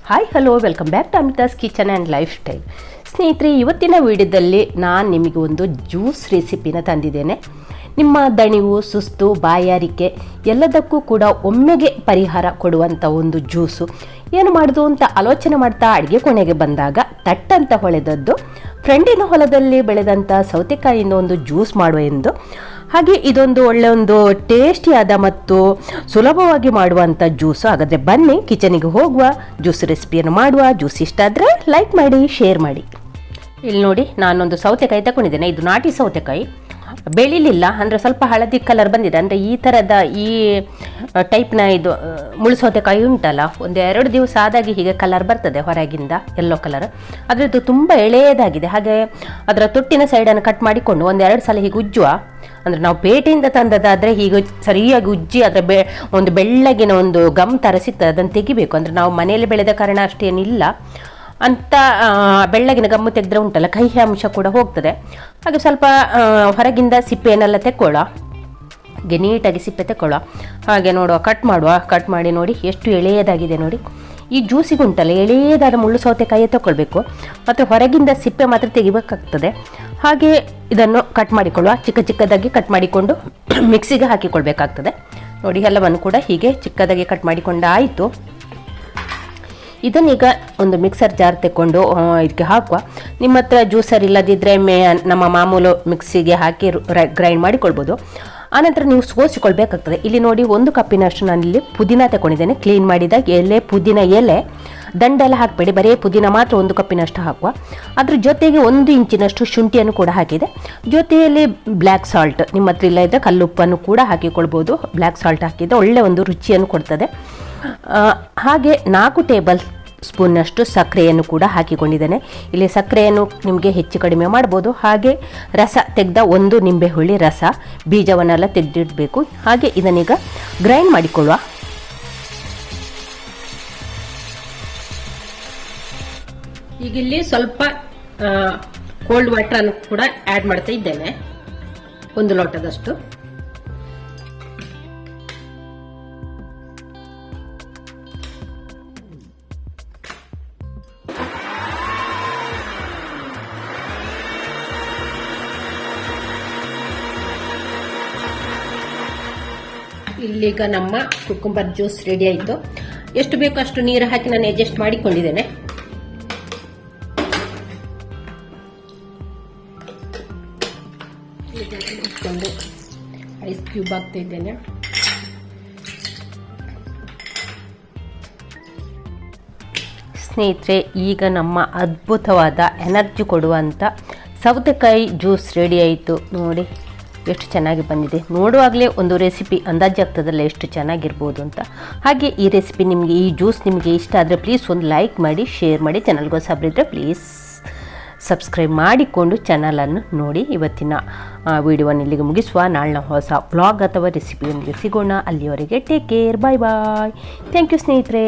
Hi hello welcome back to Amitha's kitchen and lifestyle. ಸ್ನೇಹಿತರೆ, ಇವತ್ತಿನ ವಿಡಿಯೋದಲ್ಲಿ ನಾನು ನಿಮಗೆ ಒಂದು ಜ್ಯೂಸ್ ರೆಸಿಪಿನ ತಂದಿದ್ದೇನೆ. ನಿಮ್ಮ ದಣಿವು, ಸುಸ್ತು, ಬಾಯಾರಿಕೆ ಎಲ್ಲದಕ್ಕೂ ಕೂಡ ಒಮ್ಮೆಗೆ ಪರಿಹಾರ ಕೊಡುವಂಥ ಒಂದು ಜ್ಯೂಸು. ಏನು ಮಾಡೋದು ಅಂತ ಆಲೋಚನೆ ಮಾಡ್ತಾ ಅಡುಗೆ ಕೋಣೆಗೆ ಬಂದಾಗ ತಟ್ಟಂತ ಹೊಳೆದದ್ದು ಫ್ರೆಂಡಿನ ಹೊಲದಲ್ಲಿ ಬೆಳೆದಂಥ ಸೌತೆಕಾಯಿಯಿಂದ ಒಂದು ಜ್ಯೂಸ್ ಮಾಡುವ ಎಂದು. ಹಾಗೆ ಇದೊಂದು ಒಳ್ಳೆಯ ಒಂದು ಟೇಸ್ಟಿಯಾದ ಮತ್ತು ಸುಲಭವಾಗಿ ಮಾಡುವಂಥ ಜ್ಯೂಸು. ಹಾಗಾದರೆ ಬನ್ನಿ ಕಿಚನಿಗೆ ಹೋಗುವ, ಜ್ಯೂಸ್ ರೆಸಿಪಿಯನ್ನು ಮಾಡುವ. ಜ್ಯೂಸ್ ಇಷ್ಟ ಆದರೆ ಲೈಕ್ ಮಾಡಿ, ಶೇರ್ ಮಾಡಿ. ಇಲ್ಲಿ ನೋಡಿ, ನಾನೊಂದು ಸೌತೆಕಾಯಿ ತಗೊಂಡಿದ್ದೇನೆ. ಇದು ನಾಟಿ ಸೌತೆಕಾಯಿ, ಬೆಳಿಲಿಲ್ಲ ಅಂದರೆ ಸ್ವಲ್ಪ ಹಳದಿ ಕಲರ್ ಬಂದಿದೆ. ಅಂದರೆ ಈ ಥರದ ಈ ಟೈಪ್ನ ಇದು ಮುಳ್ಳು ಸೌತೆಕಾಯಿ ಉಂಟಲ್ಲ, ಒಂದು 2 ದಿವಸ ಆದಾಗಿ ಹೀಗೆ ಕಲರ್ ಬರ್ತದೆ ಹೊರಗಿಂದ, ಯೆಲ್ಲೋ ಕಲರ್. ಅದರದ್ದು ತುಂಬ ಎಳೆಯದಾಗಿದೆ. ಹಾಗೆ ಅದರ ತೊಟ್ಟಿನ ಸೈಡನ್ನು ಕಟ್ ಮಾಡಿಕೊಂಡು 1-2 ಸಲ ಹೀಗೆ ಉಜ್ಜುವ. ಅಂದರೆ ನಾವು ಪೇಟೆಯಿಂದ ತಂದದಾದರೆ ಹೀಗೆ ಸರಿಯಾಗಿ ಉಜ್ಜಿ ಅದರ ಒಂದು ಬೆಳ್ಳಗಿನ ಒಂದು ಗಮ್ ಥರ ಸಿಗ್ತದೆ, ಅದನ್ನು ತೆಗಿಬೇಕು. ಅಂದರೆ ನಾವು ಮನೆಯಲ್ಲಿ ಬೆಳೆದ ಕಾರಣ ಅಷ್ಟೇನಿಲ್ಲ ಅಂತ ಬೆಳ್ಳಗಿನ ಗಮ್ಮು ತೆಗೆದ್ರೆ ಉಂಟಲ್ಲ, ಕಹಿ ಅಂಶ ಕೂಡ ಹೋಗ್ತದೆ. ಹಾಗೆ ಸ್ವಲ್ಪ ಹೊರಗಿಂದ ಸಿಪ್ಪೆಯನ್ನೆಲ್ಲ ತೆಕ್ಕೊಳ್ಳೋ, ಹಾಗೆ ನೀಟಾಗಿ ಸಿಪ್ಪೆ ತೆಕ್ಕೊಳ್ಳೋ. ಹಾಗೆ ನೋಡುವ, ಕಟ್ ಮಾಡಿ ನೋಡಿ ಎಷ್ಟು ಎಳೆಯದಾಗಿದೆ ನೋಡಿ. ಈ ಜ್ಯೂಸಿಗೆ ಉಂಟಲ್ಲ, ಎಳೆಯದಾದ ಮುಳ್ಳು ಸೌತೆಕಾಯಿ ತಗೊಳ್ಬೇಕು ಮತ್ತು ಹೊರಗಿಂದ ಸಿಪ್ಪೆ ಮಾತ್ರ ತೆಗಿಬೇಕಾಗ್ತದೆ. ಹಾಗೆ ಇದನ್ನು ಕಟ್ ಮಾಡಿಕೊಳ್ಳುವ, ಚಿಕ್ಕದಾಗಿ ಕಟ್ ಮಾಡಿಕೊಂಡು ಮಿಕ್ಸಿಗೆ ಹಾಕಿಕೊಳ್ಬೇಕಾಗ್ತದೆ. ನೋಡಿ, ಎಲ್ಲವನ್ನು ಕೂಡ ಹೀಗೆ ಚಿಕ್ಕದಾಗಿ ಕಟ್ ಮಾಡಿಕೊಂಡು ಆಯಿತು. ಇದನ್ನೀಗ ಒಂದು ಮಿಕ್ಸರ್ ಜಾರ್ ತೆಕ್ಕೊಂಡು ಇದಕ್ಕೆ ಹಾಕುವ. ನಿಮ್ಮ ಹತ್ರ ಜ್ಯೂಸರ್ ಇಲ್ಲದಿದ್ದರೆ ನಮ್ಮ ಮಾಮೂಲು ಮಿಕ್ಸಿಗೆ ಹಾಕಿ ಗ್ರೈಂಡ್ ಮಾಡಿಕೊಳ್ಬೋದು. ಆನಂತರ ನೀವು ಸೋಸಿಕೊಳ್ಬೇಕಾಗ್ತದೆ. ಇಲ್ಲಿ ನೋಡಿ, 1 ಕಪ್ಪಿನಷ್ಟು ನಾನಿಲ್ಲಿ ಪುದೀನ ತಗೊಂಡಿದ್ದೇನೆ. ಕ್ಲೀನ್ ಮಾಡಿದ ಎಲೆ, ಪುದೀನ ಎಲೆ ದಂಡೆಲ್ಲ ಹಾಕಬೇಡಿ, ಬರೀ ಪುದೀನ ಮಾತ್ರ 1 ಕಪ್ಪಿನಷ್ಟು ಹಾಕುವ. ಅದ್ರ ಜೊತೆಗೆ 1 ಇಂಚಿನಷ್ಟು ಶುಂಠಿಯನ್ನು ಕೂಡ ಹಾಕಿದೆ. ಜೊತೆಯಲ್ಲಿ ಬ್ಲ್ಯಾಕ್ ಸಾಲ್ಟ್, ನಿಮ್ಮ ಹತ್ರ ಇಲ್ಲ ಇದ್ದರೆ ಕಲ್ಲುಪ್ಪನ್ನು ಕೂಡ ಹಾಕಿಕೊಳ್ಬೋದು. ಬ್ಲ್ಯಾಕ್ ಸಾಲ್ಟ್ ಹಾಕಿದರೆ ಒಳ್ಳೆಯ ಒಂದು ರುಚಿಯನ್ನು ಕೊಡ್ತದೆ. ಹಾಗೆ 4 ಟೇಬಲ್ ಸ್ಪೂನ್ನಷ್ಟು ಸಕ್ಕರೆಯನ್ನು ಕೂಡ ಹಾಕಿಕೊಂಡಿದ್ದೇನೆ. ಇಲ್ಲಿ ಸಕ್ಕರೆಯನ್ನು ನಿಮಗೆ ಹೆಚ್ಚು ಕಡಿಮೆ ಮಾಡ್ಬೋದು. ಹಾಗೆ ರಸ ತೆಗೆದ 1 ನಿಂಬೆಹುಳಿ ರಸ, ಬೀಜವನ್ನೆಲ್ಲ ತೆಗೆದಿಡಬೇಕು. ಹಾಗೆ ಇದನ್ನೀಗ ಗ್ರೈಂಡ್ ಮಾಡಿಕೊಳ್ಳುವ. ಈಗ ಇಲ್ಲಿ ಸ್ವಲ್ಪ ಕೋಲ್ಡ್ ವಾಟರ್ ಕೂಡ ಆ್ಯಡ್ ಮಾಡ್ತಾ ಇದ್ದೇನೆ, 1 ಲೋಟದಷ್ಟು. ಇಲ್ಲಿಗ ನಮ್ಮ ಕುಕುಂಬರ್ ಜ್ಯೂಸ್ ರೆಡಿ ಆಯಿತು. ಎಷ್ಟು ಬೇಕೋ ಅಷ್ಟು ನೀರು ಹಾಕಿ ನಾನು ಅಡ್ಜಸ್ಟ್ ಮಾಡಿಕೊಂಡಿದ್ದೇನೆ. ಇಟ್ಕೊಂಡು ಐಸ್ ಕ್ಯೂಬ್ ಹಾಕ್ತಾ ಇದ್ದೇನೆ. ಸ್ನೇಹಿತರೆ, ಈಗ ನಮ್ಮ ಅದ್ಭುತವಾದ ಎನರ್ಜಿ ಕೊಡುವಂಥ ಸೌತೆಕಾಯಿ ಜ್ಯೂಸ್ ರೆಡಿ ಆಯಿತು. ನೋಡಿ ಎಷ್ಟು ಚೆನ್ನಾಗಿ ಬಂದಿದೆ. ನೋಡುವಾಗಲೇ ಒಂದು ರೆಸಿಪಿ ಅಂದಾಜಾಗ್ತದಲ್ಲ ಎಷ್ಟು ಚೆನ್ನಾಗಿರ್ಬೋದು ಅಂತ. ಹಾಗೆ ಈ ರೆಸಿಪಿ ನಿಮಗೆ, ಈ ಜ್ಯೂಸ್ ನಿಮಗೆ ಇಷ್ಟ ಆದರೆ ಪ್ಲೀಸ್ ಒಂದು ಲೈಕ್ ಮಾಡಿ, ಶೇರ್ ಮಾಡಿ. ಚಾನಲ್ಗೆ ಹೊಸಬ್ರಿದ್ರೆ ಪ್ಲೀಸ್ ಸಬ್ಸ್ಕ್ರೈಬ್ ಮಾಡಿಕೊಂಡು ಚಾನಲನ್ನು ನೋಡಿ. ಇವತ್ತಿನ ವಿಡಿಯೋವನ್ನು ಇಲ್ಲಿಗೆ ಮುಗಿಸುವ. ನಾಳಿನ ಹೊಸ ಬ್ಲಾಗ್ ಅಥವಾ ರೆಸಿಪಿಯೊಂದಿಗೆ ಸಿಗೋಣ. ಅಲ್ಲಿಯವರೆಗೆ take care, bye bye. Thank you ಸ್ನೇಹಿತರೆ.